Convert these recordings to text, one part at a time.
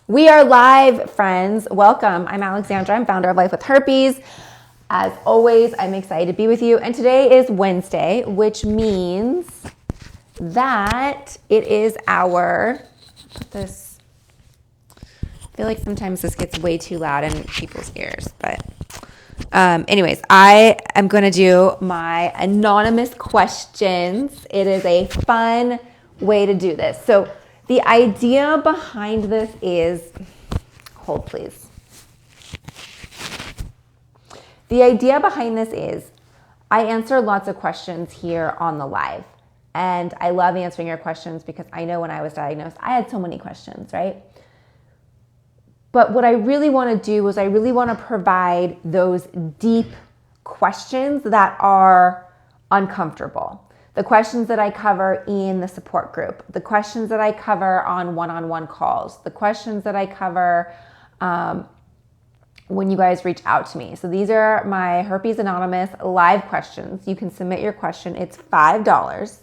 We are live, friends. Welcome. I'm Alexandra. I'm founder of Life With Herpes. As always, I'm excited to be with you. And today is Wednesday, which means that it is our, I feel like sometimes this gets way too loud in people's ears, but anyways, I am going to do my anonymous questions. It is a fun way to do this. So the idea behind this is, hold please. The idea behind this is I answer lots of questions here on the live. And I love answering your questions because I know when I was diagnosed, I had so many questions, right? But what I really want to do is I really want to provide those deep questions that are uncomfortable. The questions that I cover in the support group, the questions that I cover on one-on-one calls, the questions that I cover when you guys reach out to me. So these are my Herpes Anonymous live questions. You can submit your question. It's $5,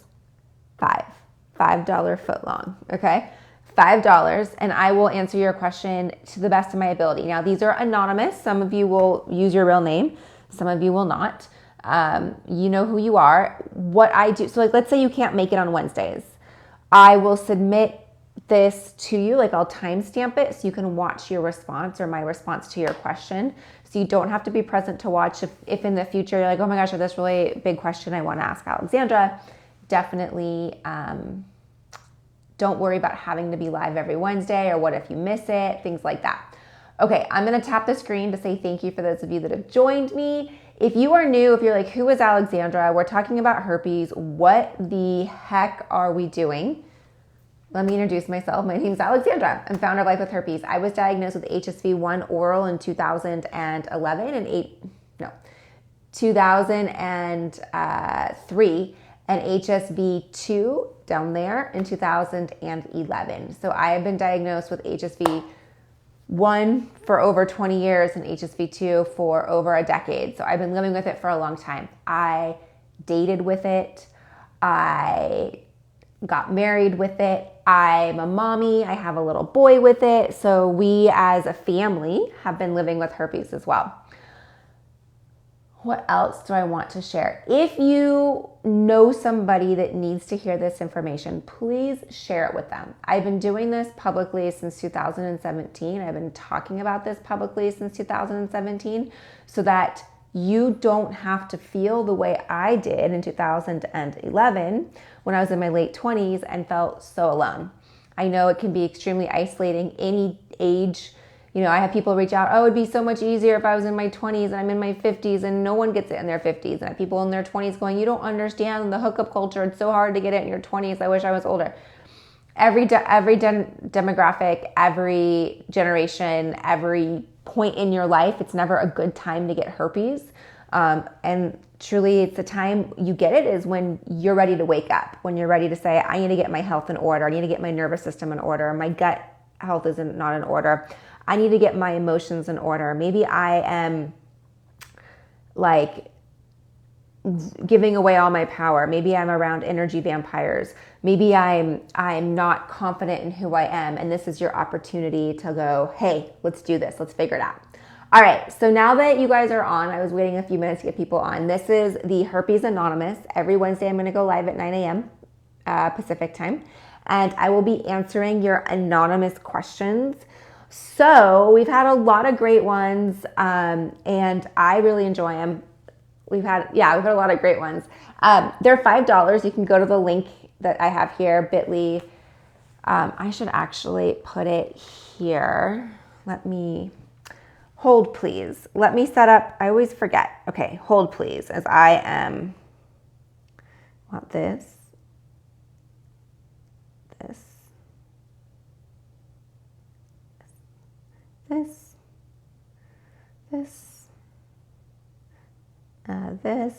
$5 foot long, okay? $5, and I will answer your question to the best of my ability. Now, these are anonymous. Some of you will use your real name. Some of you will not. You know who you are. What I do, so like, let's say you can't make it on Wednesdays. I will submit this to you, like I'll timestamp it so you can watch your response or my response to your question. So you don't have to be present to watch. If in the future you're like, oh my gosh, I have this really big question I want to ask Alexandra, definitely don't worry about having to be live every Wednesday or what if you miss it, things like that. Okay, I'm going to tap the screen to say thank you for those of you that have joined me. If you are new, if you're like, who is Alexandra? We're talking about herpes. What the heck are we doing? Let me introduce myself. My name is Alexandra. I'm founder of Life With Herpes. I was diagnosed with HSV-1 oral in 2003 and HSV-2 down there in 2011. So I have been diagnosed with HSV-1 for over 20 years and HSV-2 for over a decade. So I've been living with it for a long time. I dated with it. I got married with it. I'm a mommy. I have a little boy with it. So we as a family have been living with herpes as well. What else do I want to share? If you know somebody that needs to hear this information, please share it with them. I've been doing this publicly since 2017. I've been talking about this publicly since 2017 so that you don't have to feel the way I did in 2011 when I was in my late 20s and felt so alone. I know it can be extremely isolating any age. You know, I have people reach out, oh, it'd be so much easier if I was in my 20s and I'm in my 50s, and no one gets it in their 50s. And I have people in their 20s going, you don't understand the hookup culture. It's so hard to get it in your 20s. I wish I was older. Every demographic, every generation, every point in your life, it's never a good time to get herpes. And truly, it's the time you get it is when you're ready to wake up, when you're ready to say, I need to get my health in order. I need to get my nervous system in order. My gut health is not in order. I need to get my emotions in order. Maybe I am like giving away all my power. Maybe I'm around energy vampires. Maybe I'm not confident in who I am. And this is your opportunity to go, hey, let's do this. Let's figure it out. All right. So now that you guys are on, I was waiting a few minutes to get people on. This is the Herpes Anonymous. Every Wednesday, I'm going to go live at 9 a.m. Pacific time. And I will be answering your anonymous questions. So we've had a lot of great ones, and I really enjoy them. We've had a lot of great ones. They're $5. You can go to the link that I have here, bit.ly. I should actually put it here. Hold please. Let me set up, I always forget. Okay, hold please, as I want this. This.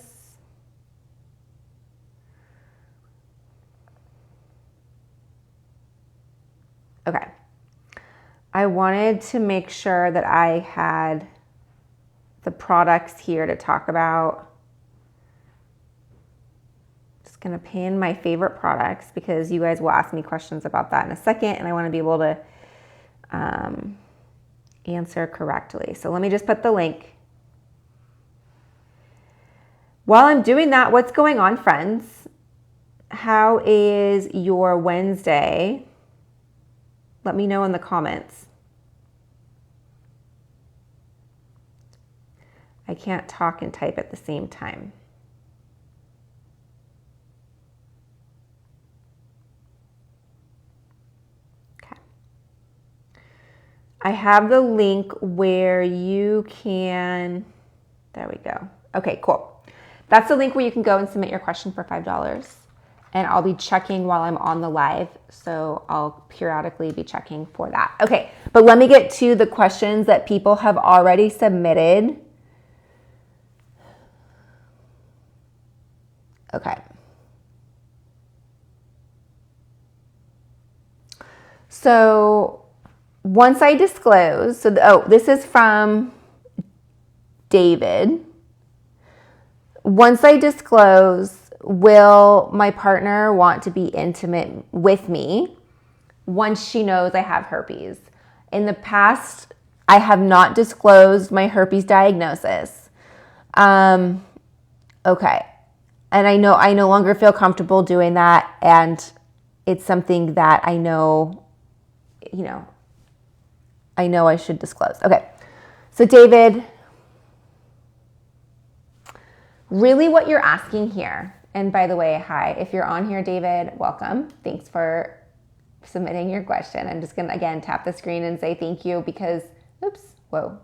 Okay. I wanted to make sure that I had the products here to talk about. Just going to pin my favorite products because you guys will ask me questions about that in a second, and I want to be able to answer correctly. So let me just put the link. While I'm doing that, what's going on, friends? How is your Wednesday? Let me know in the comments. I can't talk and type at the same time. Okay. I have the link where you can, there we go. Okay, cool. That's the link where you can go and submit your question for $5. And I'll be checking while I'm on the live. So I'll periodically be checking for that. Okay, but let me get to the questions that people have already submitted. Okay. So once I disclose, this is from David. Once I disclose, will my partner want to be intimate with me once she knows I have herpes? In the past, I have not disclosed my herpes diagnosis. Okay. And I know I no longer feel comfortable doing that. And it's something that I know I should disclose. Okay. So David, really what you're asking here, and by the way, hi, if you're on here, David, welcome. Thanks for submitting your question. I'm just going to, again, tap the screen and say thank you because, whoa.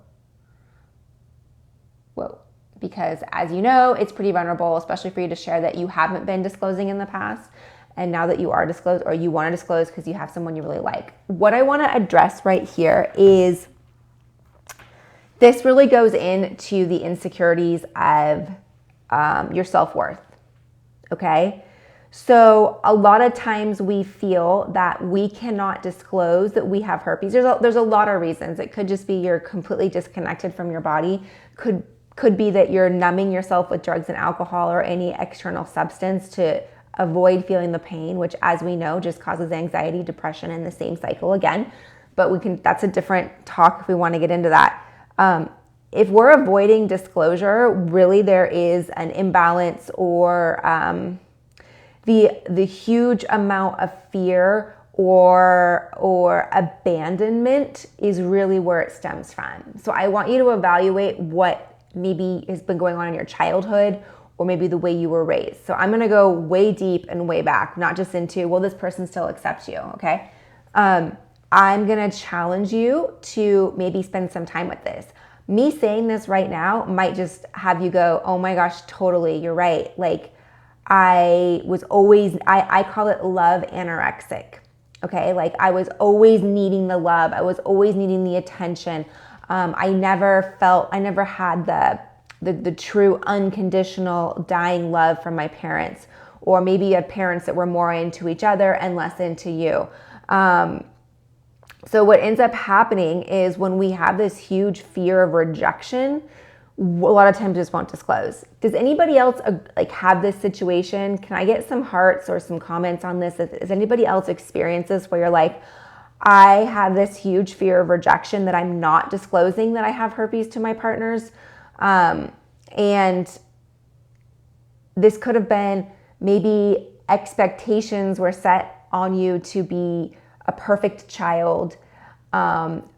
Because as you know, it's pretty vulnerable, especially for you to share that you haven't been disclosing in the past. And now that you are disclosed, or you want to disclose because you have someone you really like. What I want to address right here is this really goes into the insecurities of your self-worth. Okay? So a lot of times we feel that we cannot disclose that we have herpes. There's a lot of reasons. It could just be you're completely disconnected from your body. Could be that you're numbing yourself with drugs and alcohol or any external substance to avoid feeling the pain, which, as we know, just causes anxiety, depression, and the same cycle again. But that's a different talk if we want to get into that. If we're avoiding disclosure, really there is an imbalance or the huge amount of fear or abandonment is really where it stems from. So I want you to evaluate what maybe has been going on in your childhood or maybe the way you were raised. So I'm going to go way deep and way back, not just into, will this person still accept you? Okay. I'm going to challenge you to maybe spend some time with this. Me saying this right now might just have you go, oh my gosh, totally. You're right. Like I call it love anorexic. Okay. Like I was always needing the love. I was always needing the attention. I never had the true unconditional dying love from my parents, or maybe you have parents that were more into each other and less into you. So what ends up happening is when we have this huge fear of rejection, a lot of times just won't disclose. Does anybody else have this situation? Can I get some hearts or some comments on this? Has anybody else experienced this where you're like, I have this huge fear of rejection that I'm not disclosing that I have herpes to my partners? And this could have been maybe expectations were set on you to be a perfect child.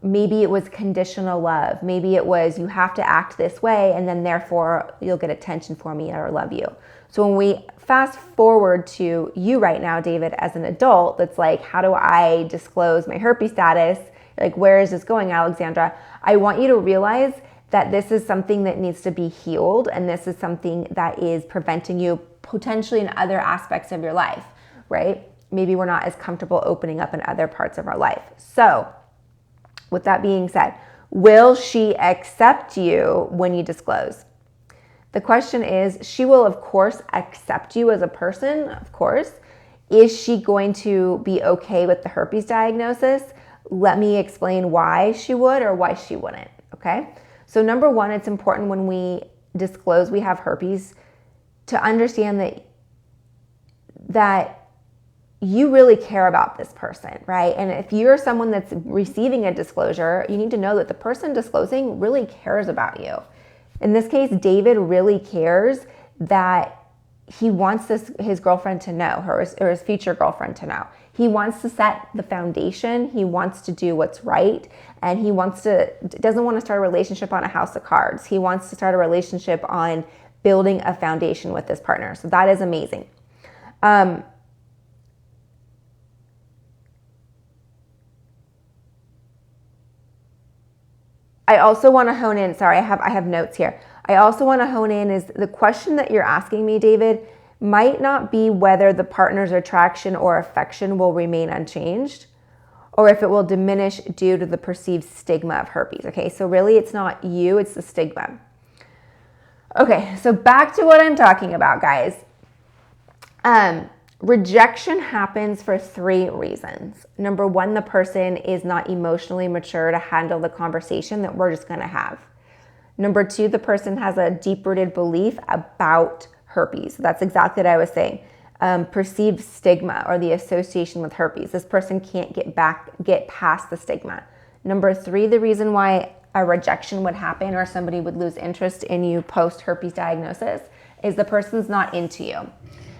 Maybe it was conditional love. Maybe it was you have to act this way and then therefore you'll get attention for me or love you. So when we fast forward to you right now, David, as an adult, that's like, how do I disclose my herpes status? Like, where is this going, Alexandra? I want you to realize that this is something that needs to be healed, and this is something that is preventing you potentially in other aspects of your life, right? Maybe we're not as comfortable opening up in other parts of our life. So with that being said, will she accept you when you disclose? The question is, she will, of course, accept you as a person, of course. Is she going to be okay with the herpes diagnosis? Let me explain why she would or why she wouldn't, okay? So number one, it's important when we disclose we have herpes to understand that you really care about this person, right? And if you're someone that's receiving a disclosure, you need to know that the person disclosing really cares about you. In this case, David really cares that he wants his girlfriend to know, or his future girlfriend to know. He wants to set the foundation. He wants to do what's right. And he doesn't want to start a relationship on a house of cards. He wants to start a relationship on building a foundation with his partner. So that is amazing. I also want to hone in, sorry, I have notes here. I also want to hone in is the question that you're asking me, David, might not be whether the partner's attraction or affection will remain unchanged or if it will diminish due to the perceived stigma of herpes. Okay, so really it's not you, it's the stigma. Okay, so back to what I'm talking about, guys. Rejection happens for 3 reasons. Number 1, the person is not emotionally mature to handle the conversation that we're just going to have. Number 2, the person has a deep-rooted belief about herpes. That's exactly what I was saying. Perceived stigma or the association with herpes. This person can't get past the stigma. Number 3, the reason why a rejection would happen or somebody would lose interest in you post-herpes diagnosis is the person's not into you.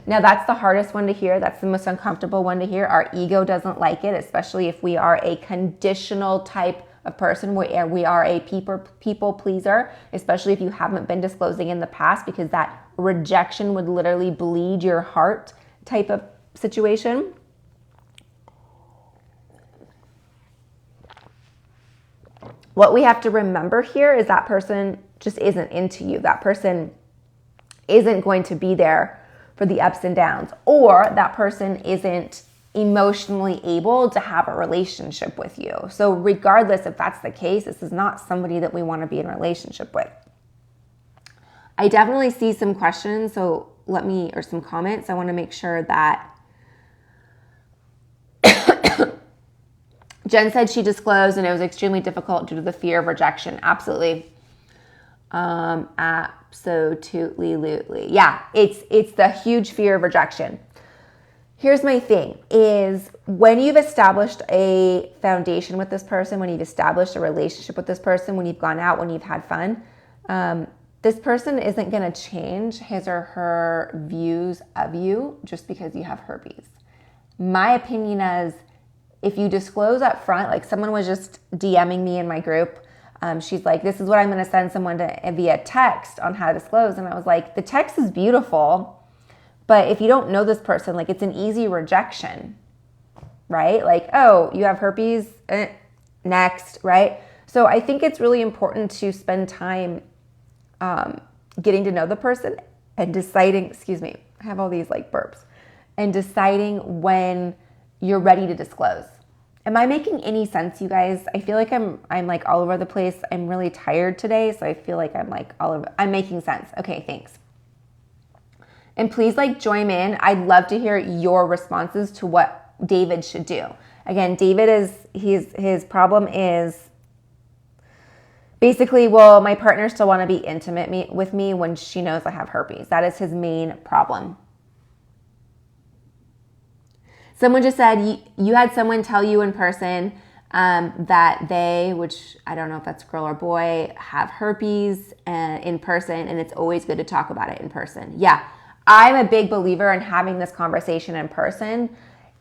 Now, that's the hardest one to hear. That's the most uncomfortable one to hear. Our ego doesn't like it, especially if we are a conditional type of person. We are a people pleaser, especially if you haven't been disclosing in the past, because that rejection would literally bleed your heart type of situation. What we have to remember here is that person just isn't into you. That person isn't going to be there for the ups and downs, or that person isn't emotionally able to have a relationship with you. So regardless if that's the case, this is not somebody that we want to be in a relationship with. I definitely see some questions, or some comments. I want to make sure that Jen said she disclosed and it was extremely difficult due to the fear of rejection. Absolutely. Absolutely. Yeah, it's the huge fear of rejection. Here's my thing is when you've established a foundation with this person, when you've established a relationship with this person, when you've gone out, when you've had fun, this person isn't going to change his or her views of you just because you have herpes. My opinion is if you disclose up front, like someone was just DMing me in my group. She's like, this is what I'm going to send someone via text on how to disclose. And I was like, the text is beautiful, but if you don't know this person, like it's an easy rejection, right? Like, oh, you have herpes, next, right? So I think it's really important to spend time getting to know the person and deciding, excuse me, I have all these like burps, and deciding when you're ready to disclose. Am I making any sense, you guys? I feel like I'm like all over the place. I'm really tired today, so I feel like I'm like I'm making sense. Okay, thanks. And please like join in. I'd love to hear your responses to what David should do. Again, David his problem is basically, well, my partner still want to be intimate with me when she knows I have herpes. That is his main problem. Someone just said you had someone tell you in person that they, which I don't know if that's girl or boy, have herpes in person, and it's always good to talk about it in person. Yeah, I'm a big believer in having this conversation in person.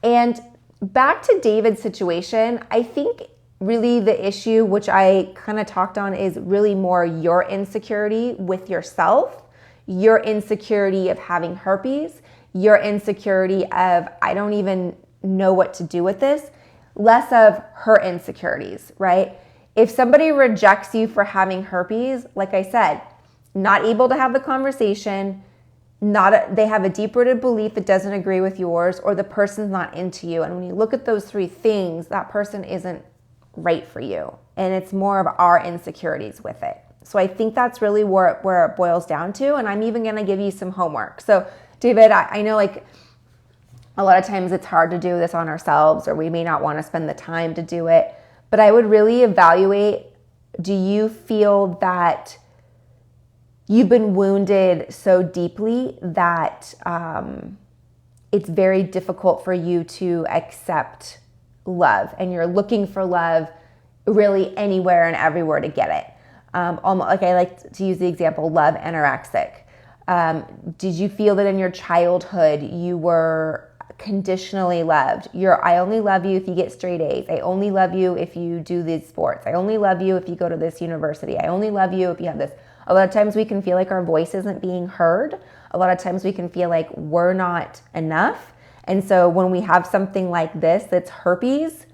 And back to David's situation, I think really the issue, which I kind of talked on, is really more your insecurity with yourself, your insecurity of having herpes, your insecurity of, I don't even know what to do with this, less of her insecurities, right? If somebody rejects you for having herpes, like I said, not able to have the conversation, they have a deep-rooted belief that doesn't agree with yours, or the person's not into you. And when you look at those 3 things, that person isn't right for you. And it's more of our insecurities with it. So I think that's really where it boils down to. And I'm even going to give you some homework. So David, I know like a lot of times it's hard to do this on ourselves, or we may not want to spend the time to do it, but I would really evaluate, do you feel that you've been wounded so deeply that it's very difficult for you to accept love, and you're looking for love really anywhere and everywhere to get it. Almost, like I like to use the example, love anorexic. Did you feel that in your childhood you were conditionally loved? I only love you if you get straight A's. I only love you if you do these sports. I only love you if you go to this university. I only love you if you have this. A lot of times we can feel like our voice isn't being heard. A lot of times we can feel like we're not enough. And so when we have something like this that's herpes,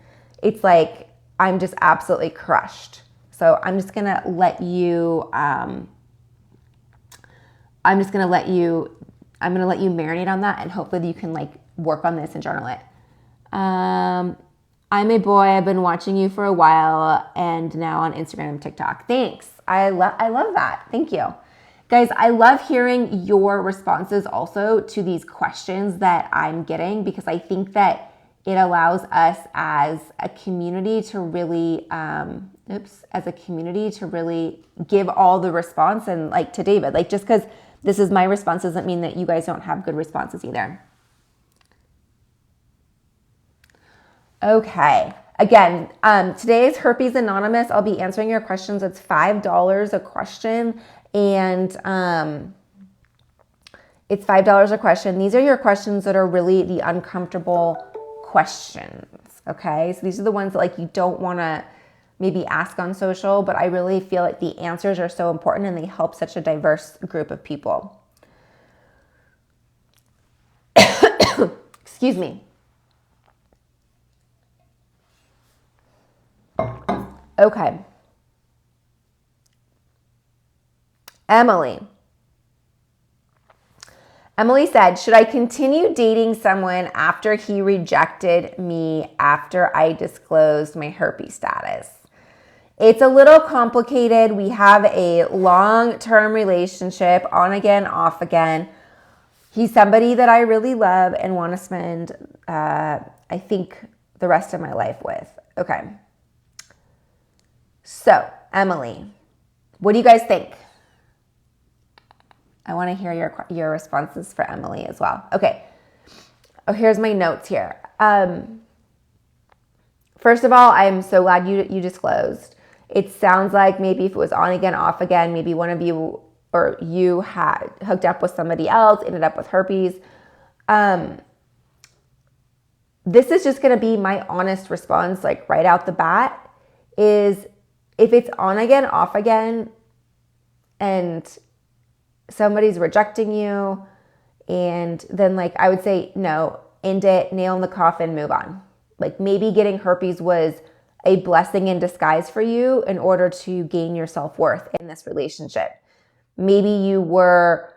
it's like, I'm just absolutely crushed. So I'm just gonna let you, I'm gonna let you marinate on that, and hopefully you can like work on this and journal it. I'm a boy. I've been watching you for a while, and now on Instagram and TikTok. Thanks. I love that. Thank you. Guys, I love hearing your responses also to these questions that I'm getting, because I think that it allows us as a community to really, give all the response. And like to David, like just because this is my response doesn't mean that you guys don't have good responses either. Okay. Again, today's Herpes Anonymous. I'll be answering your questions. It's $5 a question. And it's $5 a question. These are your questions that are really the uncomfortable questions. Okay. So these are the ones that like you don't want to maybe ask on social, but I really feel like the answers are so important and they help such a diverse group of people. Excuse me. Okay. Emily said, should I continue dating someone after he rejected me after I disclosed my herpes status? It's a little complicated. We have a long-term relationship, on again, off again. He's somebody that I really love and want to spend, I think, the rest of my life with. Okay. So, Emily, what do you guys think? I want to hear your responses for Emily as well. Okay. Oh, here's my notes here. First of all, I'm so glad you disclosed. It sounds like maybe if it was on again, off again, maybe one of you or you had hooked up with somebody else, ended up with herpes. This is just going to be my honest response, like right out the bat, is if it's on again, off again, and somebody's rejecting you, and then like I would say, no, end it, nail in the coffin, move on. Like maybe getting herpes was a blessing in disguise for you in order to gain your self-worth in this relationship. Maybe you were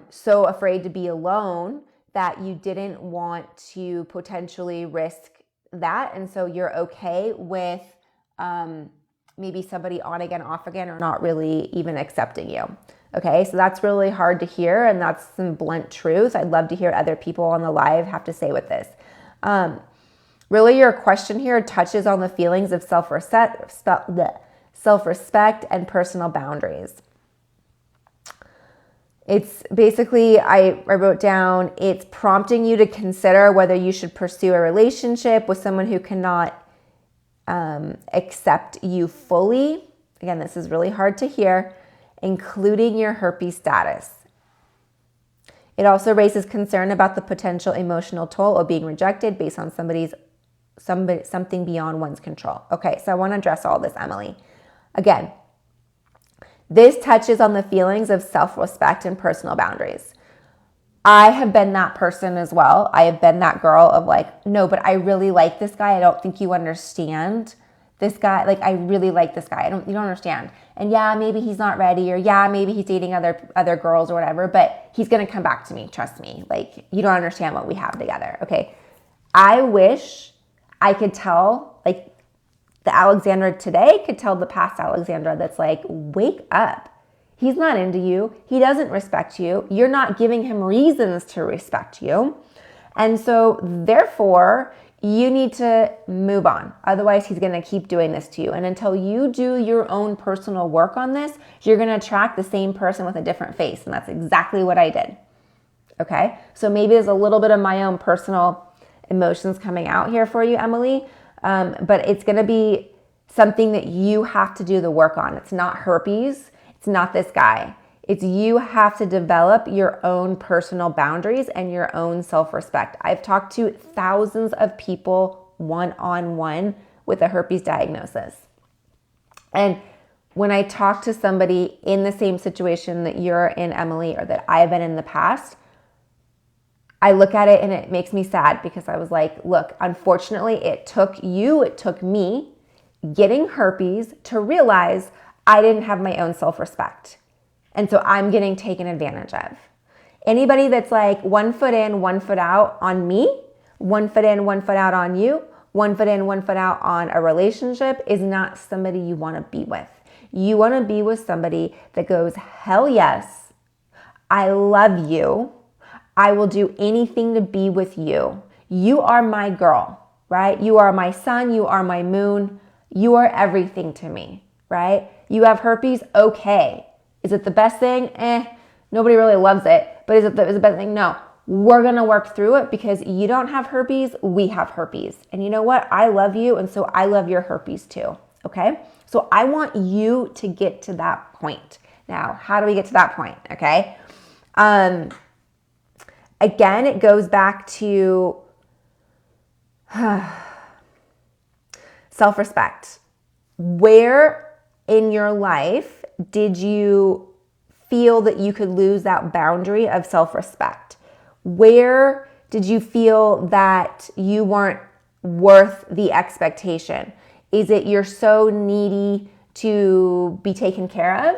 so afraid to be alone that you didn't want to potentially risk that. And so you're okay with maybe somebody on again, off again, or not really even accepting you. Okay, so that's really hard to hear, and that's some blunt truth. I'd love to hear other people on the live have to say with this. Really, your question here touches on the feelings of self-respect and personal boundaries. It's basically, I wrote down, it's prompting you to consider whether you should pursue a relationship with someone who cannot accept you fully. Again, this is really hard to hear, including your herpes status. It also raises concern about the potential emotional toll of being rejected based on something beyond one's control. Okay, so I want to address all this, Emily. Again, this touches on the feelings of self-respect and personal boundaries. I have been that person as well. I have been that girl of like, no, but I really like this guy. I don't think you understand this guy. Like, I really like this guy. You don't understand. And yeah, maybe he's not ready, or yeah, maybe he's dating other girls or whatever, but he's going to come back to me. Trust me. Like, you don't understand what we have together. Okay. I wish I could tell, like, the Alexandra today could tell the past Alexandra that's like, wake up. He's not into you. He doesn't respect you. You're not giving him reasons to respect you. And so therefore, you need to move on. Otherwise, he's going to keep doing this to you. And until you do your own personal work on this, you're going to attract the same person with a different face. And that's exactly what I did. Okay, so maybe there's a little bit of my own personal emotions coming out here for you, Emily, but it's going to be something that you have to do the work on. It's not herpes. It's not this guy. It's you have to develop your own personal boundaries and your own self-respect. I've talked to thousands of people one-on-one with a herpes diagnosis. And when I talk to somebody in the same situation that you're in, Emily, or that I've been in the past, I look at it and it makes me sad because I was like, look, unfortunately, it took me getting herpes to realize I didn't have my own self-respect. And so I'm getting taken advantage of. Anybody that's like 1 foot in, 1 foot out on me, 1 foot in, 1 foot out on you, 1 foot in, 1 foot out on a relationship is not somebody you want to be with. You want to be with somebody that goes, hell yes, I love you. I will do anything to be with you. You are my girl, right? You are my sun. You are my moon. You are everything to me, right? You have herpes? Okay. Is it the best thing? Nobody really loves it. But is it the best thing? No. We're going to work through it because you don't have herpes. We have herpes. And you know what? I love you. And so I love your herpes too. Okay? So I want you to get to that point. Now, how do we get to that point? Okay? Again, it goes back to self-respect. Where in your life did you feel that you could lose that boundary of self-respect? Where did you feel that you weren't worth the expectation? Is it you're so needy to be taken care of?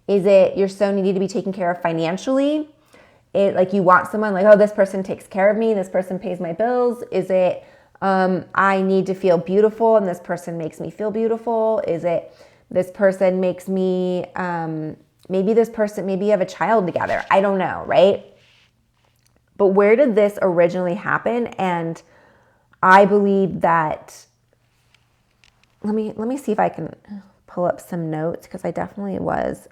Is it you're so needy to be taken care of financially? Like you want someone like, oh, this person takes care of me, this person pays my bills? Is it I need to feel beautiful and this person makes me feel beautiful? Is it this person makes me, maybe you have a child together. I don't know, right? But where did this originally happen? And I believe that, let me see if I can pull up some notes because I definitely was.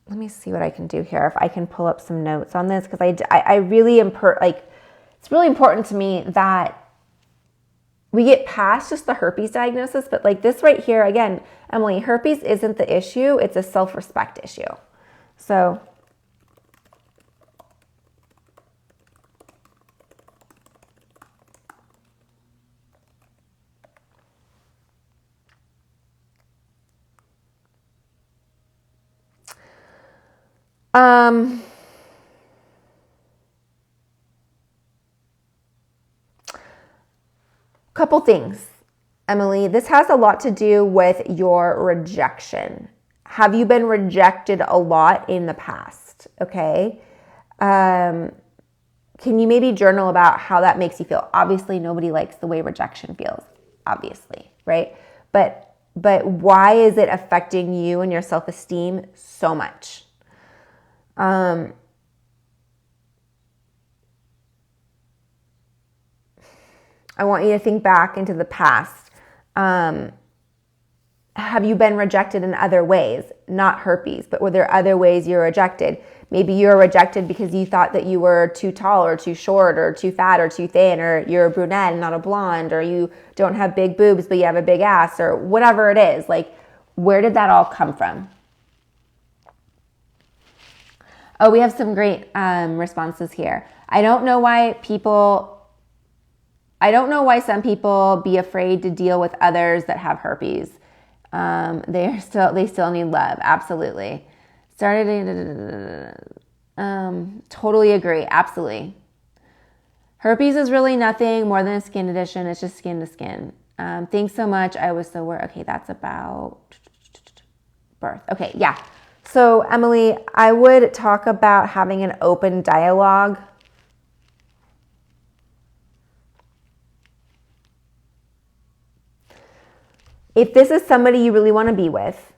Let me see what I can do here. If I can pull up some notes on this, because I really it's really important to me that we get past just the herpes diagnosis, but like this right here, again, Emily, herpes isn't the issue. It's a self-respect issue. So couple things, Emily. This has a lot to do with your rejection. Have you been rejected a lot in the past? Okay. Can you maybe journal about how that makes you feel? Obviously, nobody likes the way rejection feels, obviously, right? But why is it affecting you and your self-esteem so much? I want you to think back into the past. Have you been rejected in other ways? Not herpes, but were there other ways you were rejected? Maybe you were rejected because you thought that you were too tall or too short or too fat or too thin, or you're a brunette and not a blonde, or you don't have big boobs but you have a big ass, or whatever it is. Like, where did that all come from? Oh, we have some great responses here. I don't know why some people be afraid to deal with others that have herpes. They still need love. Absolutely. Totally agree. Absolutely. Herpes is really nothing more than a skin condition. It's just skin to skin. Thanks so much. I was so worried. Okay, that's about birth. Okay, yeah. So Emily, I would talk about having an open dialogue. If this is somebody you really want to be with,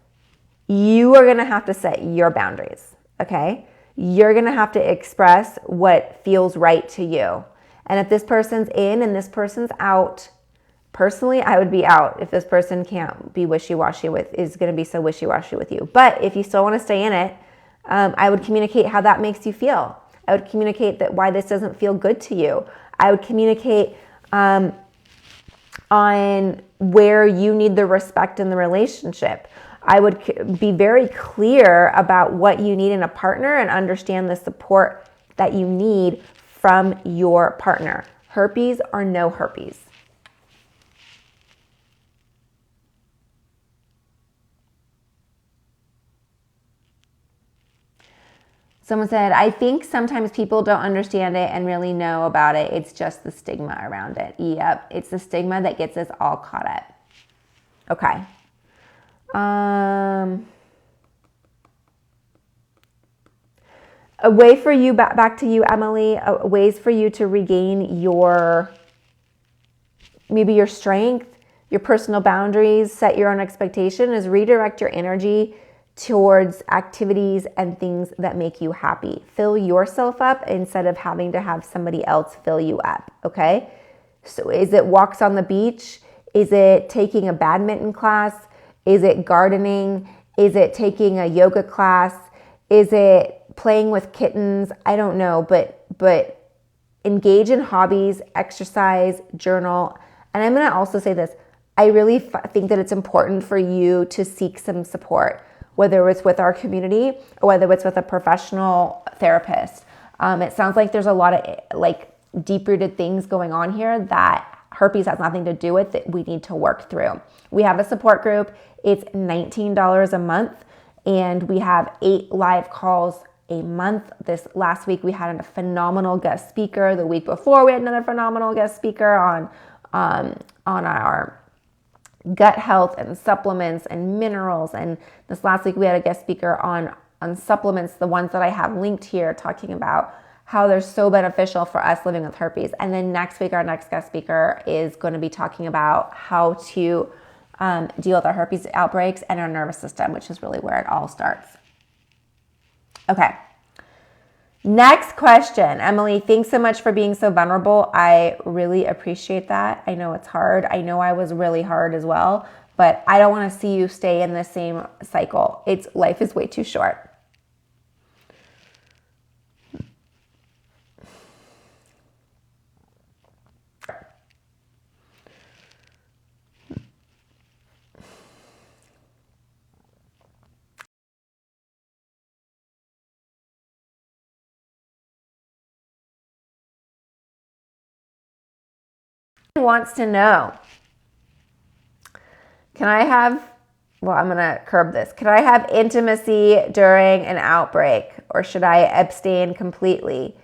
you are going to have to set your boundaries, okay? You're going to have to express what feels right to you. And if this person's in and this person's out, personally, I would be out if this person can't be wishy-washy is going to be so wishy-washy with you. But if you still want to stay in it, I would communicate how that makes you feel. I would communicate that why this doesn't feel good to you. I would communicate on where you need the respect in the relationship. I would be very clear about what you need in a partner and understand the support that you need from your partner. Herpes or no herpes. Someone said, I think sometimes people don't understand it and really know about it. It's just the stigma around it. Yep, it's the stigma that gets us all caught up. Okay. A way for you, back to you, Emily, ways for you to regain maybe your strength, your personal boundaries, set your own expectation is redirect your energy towards activities and things that make you happy. Fill yourself up instead of having to have somebody else fill you up, okay? So is it walks on the beach? Is it taking a badminton class? Is it gardening? Is it taking a yoga class? Is it playing with kittens? I don't know, but engage in hobbies, exercise, journal. And I'm going to also say this. I really think that it's important for you to seek some support, whether it's with our community or whether it's with a professional therapist. It sounds like there's a lot of deep-rooted things going on here that herpes has nothing to do with that we need to work through. We have a support group. It's $19 a month, and we have 8 live calls a month. This last week we had a phenomenal guest speaker. The week before we had another phenomenal guest speaker on our gut health and supplements and minerals. And this last week we had a guest speaker on supplements, the ones that I have linked here, talking about how they're so beneficial for us living with herpes. And then next week, our next guest speaker is going to be talking about how to deal with our herpes outbreaks and our nervous system, which is really where it all starts. Okay. Next question. Emily, thanks so much for being so vulnerable. I really appreciate that. I know it's hard. I know I was really hard as well, but I don't want to see you stay in the same cycle. Life is way too short. Wants to know, I'm going to curb this. Can I have intimacy during an outbreak, or should I abstain completely?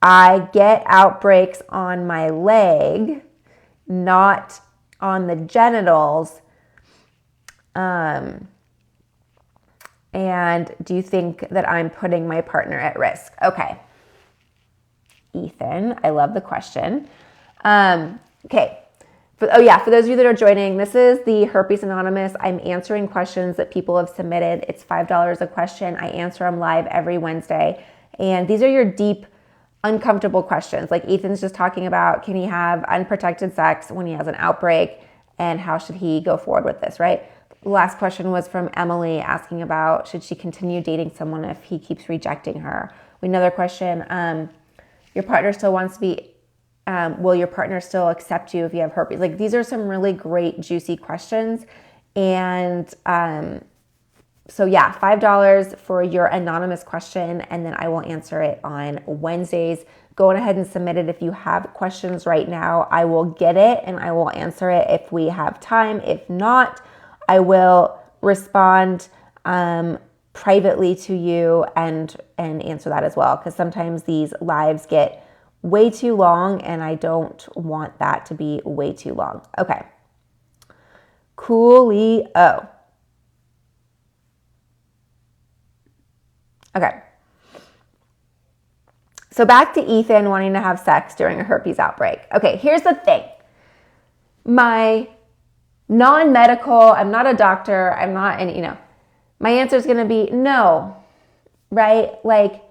I get outbreaks on my leg, not on the genitals. And do you think that I'm putting my partner at risk? Okay. Ethan, I love the question. Okay. For those of you that are joining, this is the Herpes Anonymous. I'm answering questions that people have submitted. It's $5 a question. I answer them live every Wednesday. And these are your deep, uncomfortable questions. Like Ethan's just talking about, can he have unprotected sex when he has an outbreak? And how should he go forward with this, right? The last question was from Emily asking about, should she continue dating someone if he keeps rejecting her? Another question, your partner still wants to be will your partner still accept you if you have herpes? Like, these are some really great, juicy questions. And so yeah, $5 for your anonymous question, and then I will answer it on Wednesdays. Go ahead and submit it if you have questions right now. I will get it and I will answer it if we have time. If not, I will respond privately to you and answer that as well, because sometimes these lives get way too long, and I don't want that to be way too long. Okay. Coolio. Okay. So back to Ethan wanting to have sex during a herpes outbreak. Okay, here's the thing. My non-medical, I'm not a doctor, I'm not, my answer is going to be no, right? Like,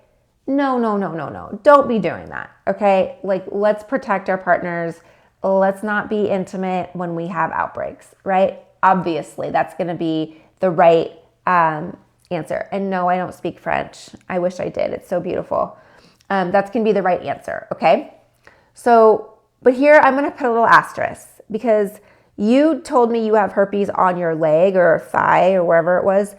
no. Don't be doing that, okay? Like, let's protect our partners. Let's not be intimate when we have outbreaks, right? Obviously, that's going to be the right answer. And no, I don't speak French. I wish I did. It's so beautiful. That's going to be the right answer. Okay. So, but here I'm going to put a little asterisk because you told me you have herpes on your leg or thigh or wherever it was.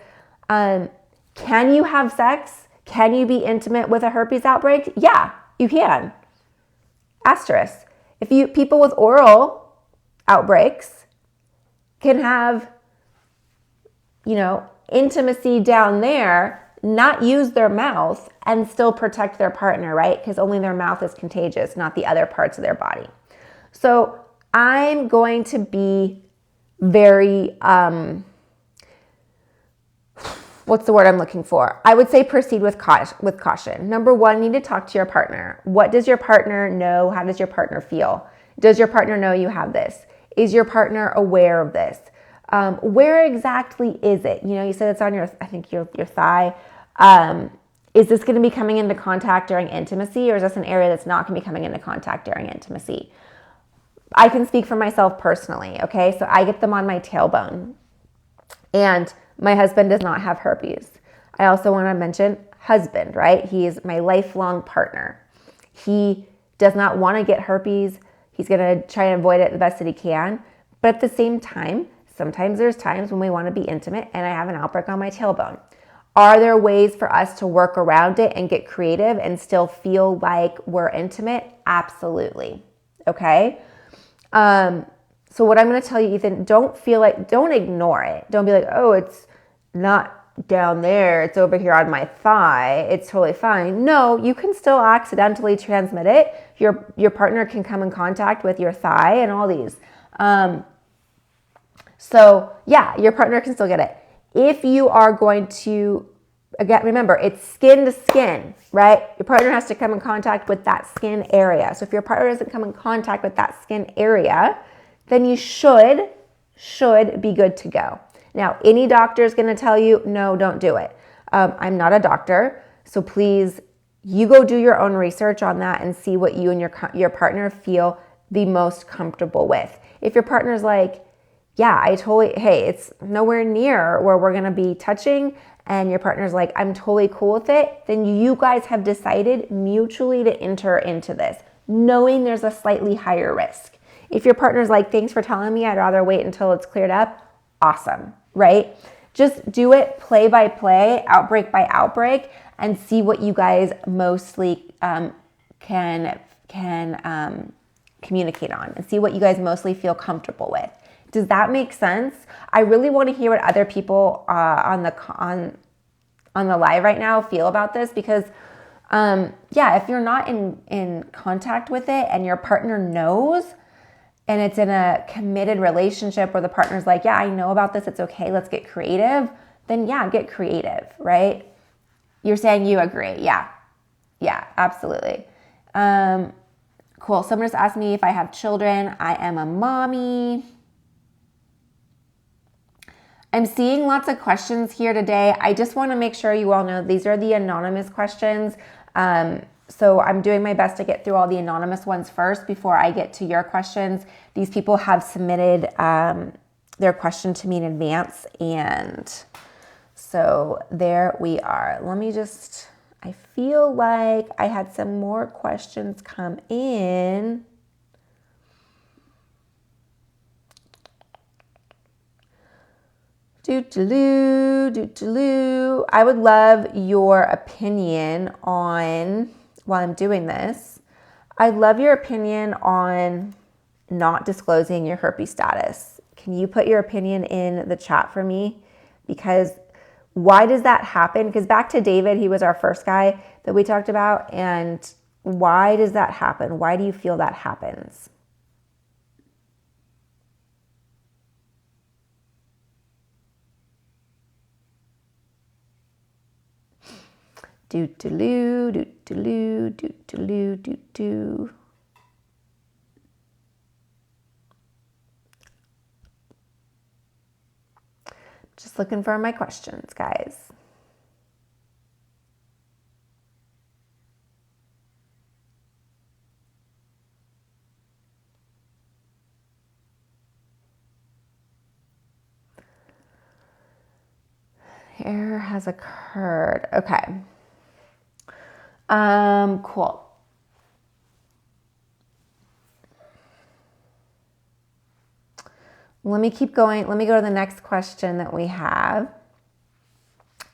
Can you have sex? Can you be intimate with a herpes outbreak? Yeah, you can. Asterisk. People with oral outbreaks can have, intimacy down there, not use their mouth and still protect their partner, right? Because only their mouth is contagious, not the other parts of their body. So I'm going to be very, what's the word I'm looking for? I would say proceed with caution. Number one, you need to talk to your partner. What does your partner know? How does your partner feel? Does your partner know you have this? Is your partner aware of this? Where exactly is it? You said it's on your thigh. Is this going to be coming into contact during intimacy, or is this an area that's not going to be coming into contact during intimacy? I can speak for myself personally, okay? So I get them on my tailbone. And my husband does not have herpes. I also want to mention husband, right? He is my lifelong partner. He does not want to get herpes. He's going to try and avoid it the best that he can. But at the same time, sometimes there's times when we want to be intimate and I have an outbreak on my tailbone. Are there ways for us to work around it and get creative and still feel like we're intimate? Absolutely. Okay? So what I'm going to tell you, Ethan, don't ignore it. Don't be like, oh, it's not down there. It's over here on my thigh. It's totally fine. No, you can still accidentally transmit it. Your partner can come in contact with your thigh and all these. So yeah, your partner can still get it. If you are going to, again, remember, it's skin to skin, right? Your partner has to come in contact with that skin area. So if your partner doesn't come in contact with that skin area, then you should be good to go. Now, any doctor is going to tell you, no, don't do it. I'm not a doctor, so please, you go do your own research on that and see what you and your partner feel the most comfortable with. If your partner's like, yeah, hey, it's nowhere near where we're going to be touching, and your partner's like, I'm totally cool with it, then you guys have decided mutually to enter into this, knowing there's a slightly higher risk. If your partner's like, thanks for telling me, I'd rather wait until it's cleared up, awesome, right? Just do it play by play, outbreak by outbreak, and see what you guys mostly can communicate on, and see what you guys mostly feel comfortable with. Does that make sense? I really want to hear what other people on the live right now feel about this, because if you're not in contact with it and your partner knows, and it's in a committed relationship where the partner's like, yeah, I know about this, it's okay, let's get creative, then yeah, get creative, right? You're saying you agree. Yeah, absolutely. Cool. Someone just asked me if I have children. I am a mommy. I'm seeing lots of questions here today. I just want to make sure you all know these are the anonymous questions. So I'm doing my best to get through all the anonymous ones first before I get to your questions. These people have submitted their question to me in advance, and so there we are. I feel like I had some more questions come in. I would love your opinion on, while I'm doing this, I'd love your opinion on not disclosing your herpes status. Can you put your opinion in the chat for me? Because why does that happen? Because back to David, he was our first guy that we talked about. And why does that happen? Why do you feel that happens? Just looking for my questions, guys. Error has occurred. Okay. Cool. Let me keep going. Let me go to the next question that we have.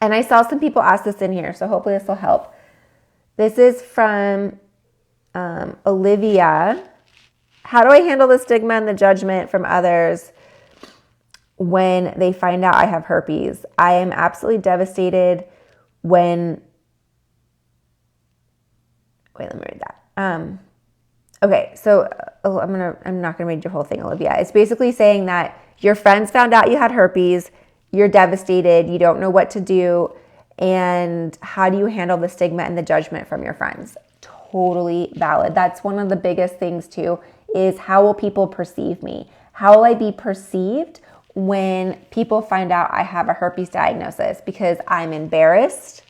And I saw some people ask this in here, so hopefully this will help. This is from Olivia. How do I handle the stigma and the judgment from others when they find out I have herpes? I am absolutely devastated when... Wait, let me read that. Okay, so I'm not gonna read your whole thing, Olivia. It's basically saying that your friends found out you had herpes, you're devastated, you don't know what to do, and how do you handle the stigma and the judgment from your friends? Totally valid. That's one of the biggest things too, is how will people perceive me? How will I be perceived when people find out I have a herpes diagnosis? Because I'm embarrassed.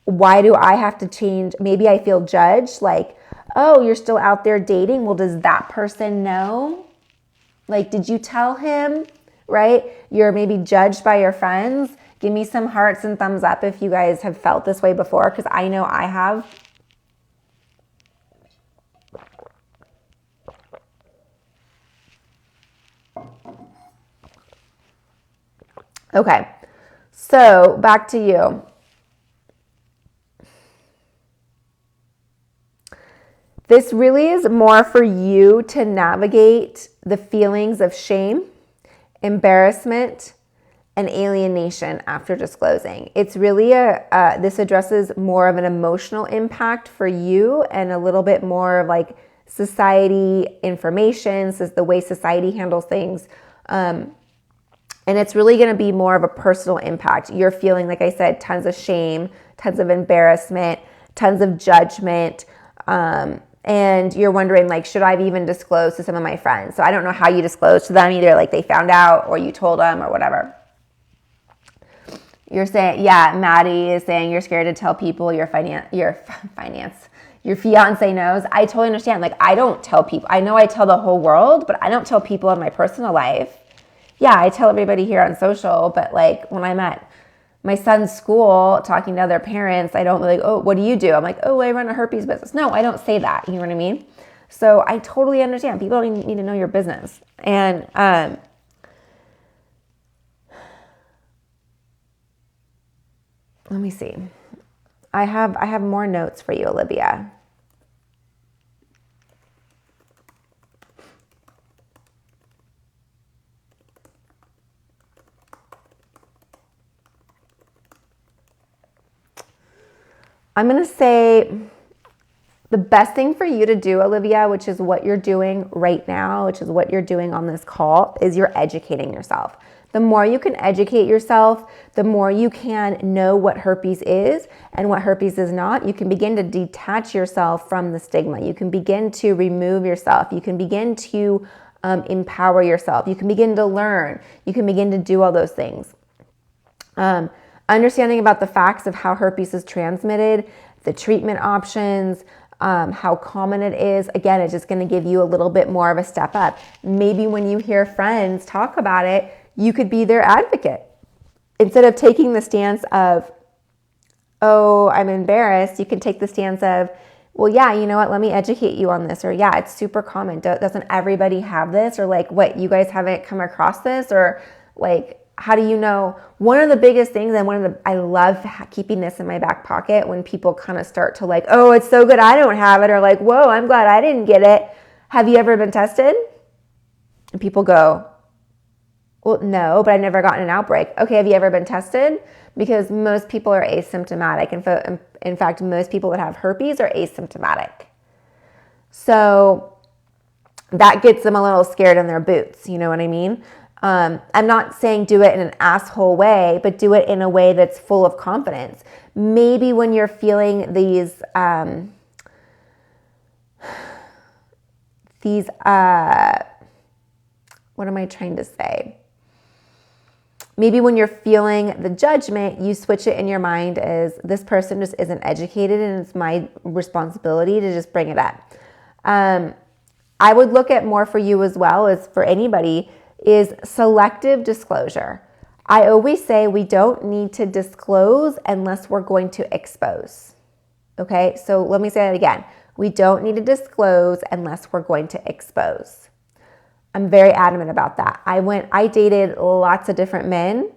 Why do I have to change? Maybe I feel judged, like, oh, you're still out there dating? Well, does that person know? Like, did you tell him, right? You're maybe judged by your friends. Give me some hearts and thumbs up if you guys have felt this way before, because I know I have. Okay, so back to you. This really is more for you to navigate the feelings of shame, embarrassment, and alienation after disclosing. It's really this addresses more of an emotional impact for you and a little bit more of like society information, so the way society handles things. And it's really going to be more of a personal impact. You're feeling, like I said, tons of shame, tons of embarrassment, tons of judgment, and you're wondering, like, should I even disclose to some of my friends? So I don't know how you disclose to them. Either like they found out or you told them or whatever. You're saying, yeah, Maddie is saying you're scared to tell people your fiance knows. I totally understand. Like, I don't tell people. I know I tell the whole world, but I don't tell people in my personal life. Yeah, I tell everybody here on social, but like when I'm at my son's school talking to other parents, I don't like, oh, what do you do? I'm like, oh, I run a herpes business. No, I don't say that. You know what I mean? So I totally understand. People don't even need to know your business. And let me see. I have more notes for you, Olivia. I'm going to say the best thing for you to do, Olivia, which is what you're doing right now, which is what you're doing on this call, is you're educating yourself. The more you can educate yourself, the more you can know what herpes is and what herpes is not. You can begin to detach yourself from the stigma. You can begin to remove yourself. You can begin to empower yourself. You can begin to learn. You can begin to do all those things. Understanding about the facts of how herpes is transmitted, the treatment options, how common it is. Again, it's just going to give you a little bit more of a step up. Maybe when you hear friends talk about it, you could be their advocate. Instead of taking the stance of, oh, I'm embarrassed, you can take the stance of, well, yeah, you know what, let me educate you on this. Or yeah, it's super common. Doesn't everybody have this? Or like, what, you guys haven't come across this? Or like, how do you know? One of the biggest things, and I love keeping this in my back pocket when people kind of start to like, oh, it's so good I don't have it, or like, whoa, I'm glad I didn't get it. Have you ever been tested? And people go, well, no, but I've never gotten an outbreak. Okay, have you ever been tested? Because most people are asymptomatic. In fact, most people that have herpes are asymptomatic. So that gets them a little scared in their boots. You know what I mean? I'm not saying do it in an asshole way, but do it in a way that's full of confidence. Maybe when you're feeling these what am I trying to say? Maybe when you're feeling the judgment, you switch it in your mind as this person just isn't educated and it's my responsibility to just bring it up. I would look at more for you as well as for anybody is selective disclosure. I always say we don't need to disclose unless we're going to expose. Okay, so let me say that again. We don't need to disclose unless we're going to expose. I'm very adamant about that. I dated lots of different men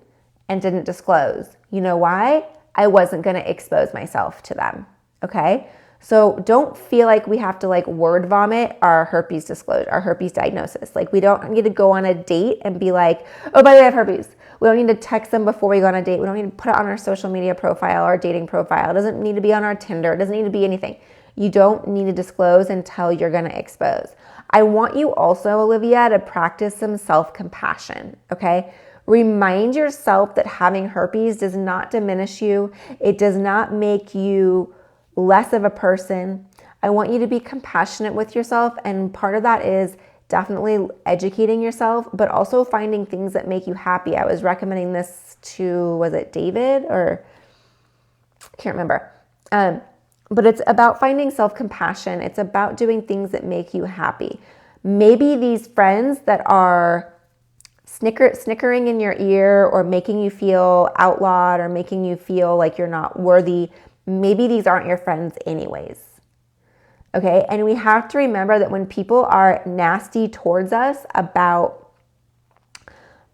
and didn't disclose. You know why? I wasn't going to expose myself to them. Okay? So don't feel like we have to like word vomit our herpes disclosure, our herpes diagnosis. Like we don't need to go on a date and be like, oh, by the way, I have herpes. We don't need to text them before we go on a date. We don't need to put it on our social media profile or dating profile. It doesn't need to be on our Tinder. It doesn't need to be anything. You don't need to disclose until you're going to expose. I want you also, Olivia, to practice some self-compassion, okay? Remind yourself that having herpes does not diminish you. It does not make you less of a person. I want you to be compassionate with yourself, and part of that is definitely educating yourself, but also finding things that make you happy. I was recommending this to, was it David or I can't remember. But it's about finding self-compassion. It's about doing things that make you happy. Maybe these friends that are snickering in your ear or making you feel outlawed or making you feel like you're not worthy, maybe these aren't your friends anyways. Okay, and we have to remember that when people are nasty towards us about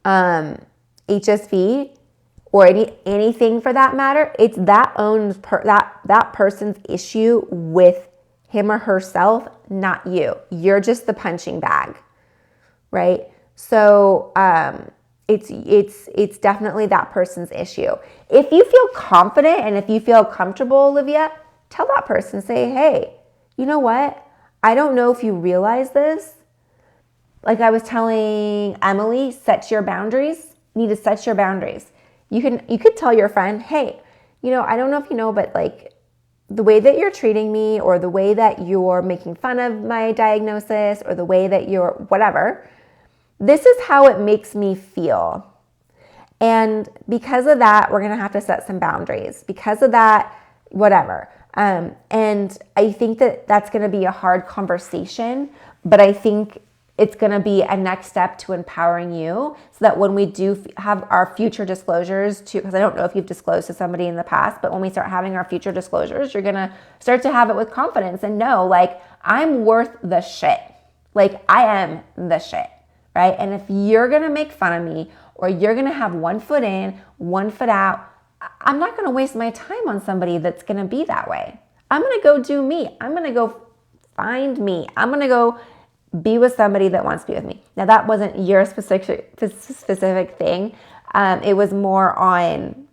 HSV or anything for that matter, it's that person's issue with him or herself, not you. You're just the punching bag, right? So it's definitely that person's issue. If you feel confident and if you feel comfortable, Olivia, tell that person, say, hey, you know what? I don't know if you realize this. Like I was telling Emily, set your boundaries. You need to set your boundaries. You could tell your friend, hey, you know, I don't know if you know, but like the way that you're treating me or the way that you're making fun of my diagnosis or the way that you're whatever, this is how it makes me feel. And because of that, we're going to have to set some boundaries. Because of that, whatever. And I think that that's going to be a hard conversation, but I think it's going to be a next step to empowering you so that when we do have our future disclosures to, because I don't know if you've disclosed to somebody in the past, but when we start having our future disclosures, you're going to start to have it with confidence and know like, I'm worth the shit. Like I am the shit, right? And if you're going to make fun of me or you're going to have one foot in, one foot out, I'm not going to waste my time on somebody that's going to be that way. I'm going to go do me. I'm going to go find me. I'm going to go be with somebody that wants to be with me. Now that wasn't your specific thing. It was more on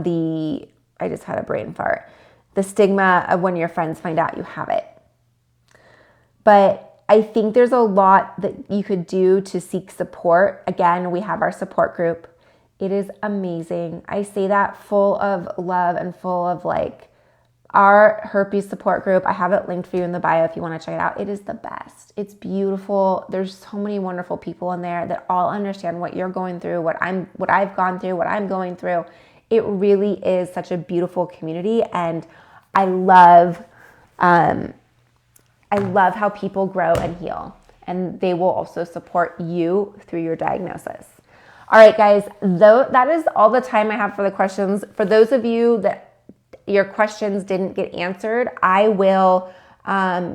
the, I just had a brain fart, the stigma of when your friends find out you have it. But I think there's a lot that you could do to seek support. Again, we have our support group. It is amazing. I say that full of love and full of like our herpes support group. I have it linked for you in the bio if you want to check it out. It is the best. It's beautiful. There's so many wonderful people in there that all understand what you're going through, what I've gone through, what I'm going through. It really is such a beautiful community, and I love how people grow and heal, and they will also support you through your diagnosis. All right, guys, that is all the time I have for the questions. For those of you that your questions didn't get answered, I will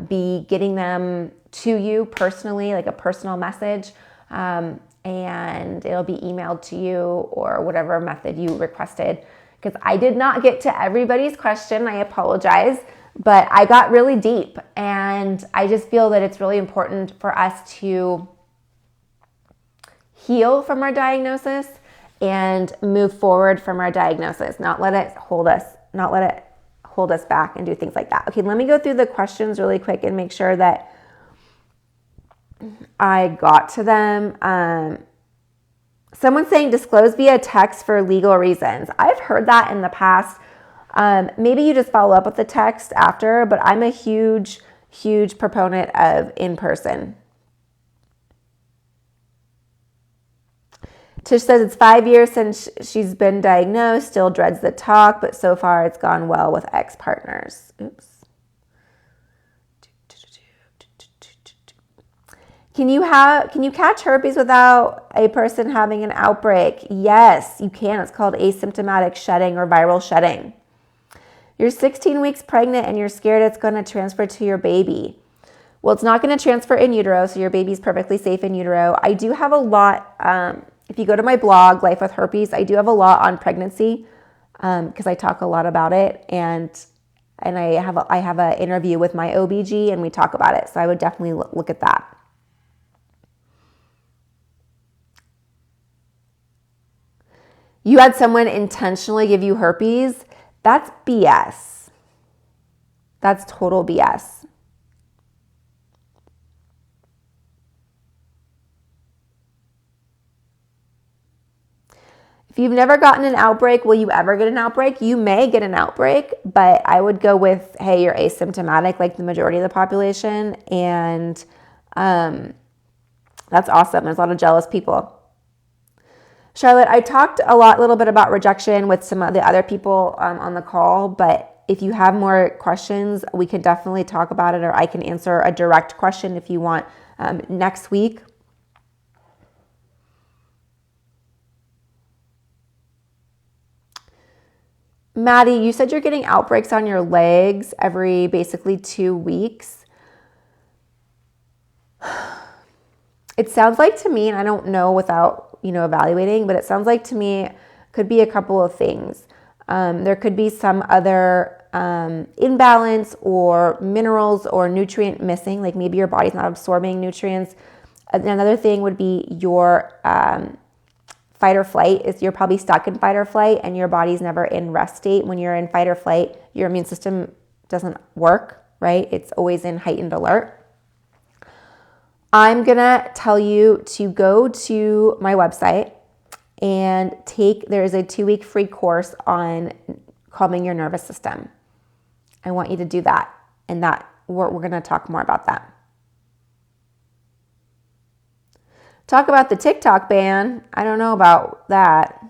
be getting them to you personally, like a personal message, and it'll be emailed to you or whatever method you requested. Because I did not get to everybody's question, I apologize, but I got really deep, and I just feel that it's really important for us to heal from our diagnosis and move forward from our diagnosis, not let it hold us back and do things like that. Okay, let me go through the questions really quick and make sure that I got to them. Someone's saying disclose via text for legal reasons. I've heard that in the past. Maybe you just follow up with the text after, but I'm a huge proponent of in-person. Tish says it's 5 years since she's been diagnosed, still dreads the talk, but so far it's gone well with ex-partners. Oops. Can you catch herpes without a person having an outbreak? Yes, you can. It's called asymptomatic shedding or viral shedding. You're 16 weeks pregnant and you're scared it's going to transfer to your baby. Well, it's not going to transfer in utero, so your baby's perfectly safe in utero. I do have a lot, if you go to my blog, Life with Herpes, I do have a lot on pregnancy because I talk a lot about it, and I have an interview with my OBG and we talk about it, so I would definitely look at that. You had someone intentionally give you herpes? That's BS. That's total BS. If you've never gotten an outbreak, will you ever get an outbreak? You may get an outbreak, but I would go with, hey, you're asymptomatic like the majority of the population, and that's awesome. There's a lot of jealous people. Charlotte, I talked a little bit about rejection with some of the other people on the call, but if you have more questions, we can definitely talk about it, or I can answer a direct question if you want next week. Maddie, you said you're getting outbreaks on your legs every basically 2 weeks. It sounds like to me, and I don't know without, evaluating, but it sounds like to me it could be a couple of things. There could be some other imbalance or minerals or nutrient missing, like maybe your body's not absorbing nutrients. Another thing would be your fight or flight. You're probably stuck in fight or flight and your body's never in rest state. When you're in fight or flight, your immune system doesn't work, right? It's always in heightened alert. I'm going to tell you to go to my website and there's a 2-week free course on calming your nervous system. I want you to do that, and we're going to talk more about that. Talk about the TikTok ban. I don't know about that.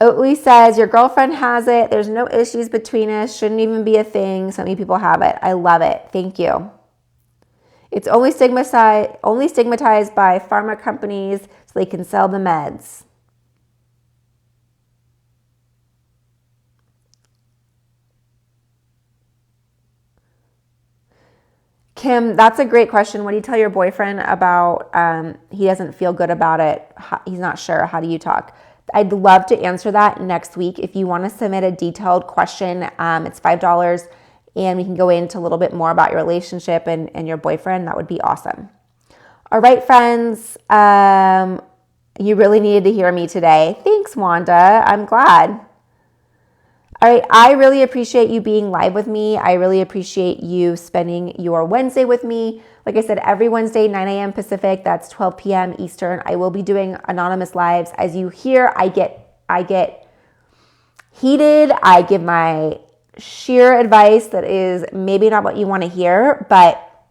Oatly says, your girlfriend has it. There's no issues between us. Shouldn't even be a thing. So many people have it. I love it. Thank you. It's only stigmatized by pharma companies so they can sell the meds. Kim, that's a great question. What do you tell your boyfriend about he doesn't feel good about it? He's not sure. How do you talk? I'd love to answer that next week. If you want to submit a detailed question, it's $5, and we can go into a little bit more about your relationship and your boyfriend. That would be awesome. All right, friends. You really needed to hear me today. Thanks, Wanda. I'm glad. All right, I really appreciate you being live with me. I really appreciate you spending your Wednesday with me. Like I said, every Wednesday, 9 a.m. Pacific, that's 12 p.m. Eastern. I will be doing anonymous lives. As you hear, I get heated. I give my sheer advice that is maybe not what you want to hear, but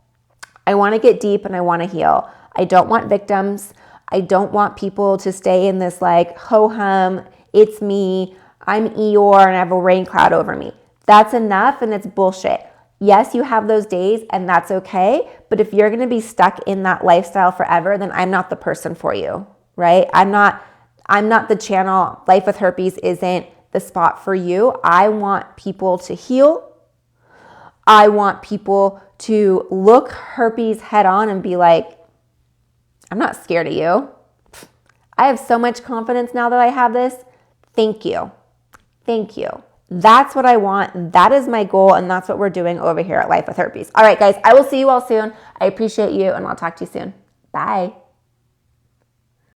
I want to get deep and I want to heal. I don't want victims. I don't want people to stay in this like, ho-hum, it's me, I'm Eeyore and I have a rain cloud over me. That's enough, and it's bullshit. Yes, you have those days and that's okay. But if you're going to be stuck in that lifestyle forever, then I'm not the person for you, right? I'm not the channel. Life with Herpes isn't the spot for you. I want people to heal. I want people to look herpes head on and be like, I'm not scared of you. I have so much confidence now that I have this. Thank you. Thank you. That's what I want. That is my goal. And that's what we're doing over here at Life with Herpes. All right, guys, I will see you all soon. I appreciate you, and I'll talk to you soon. Bye.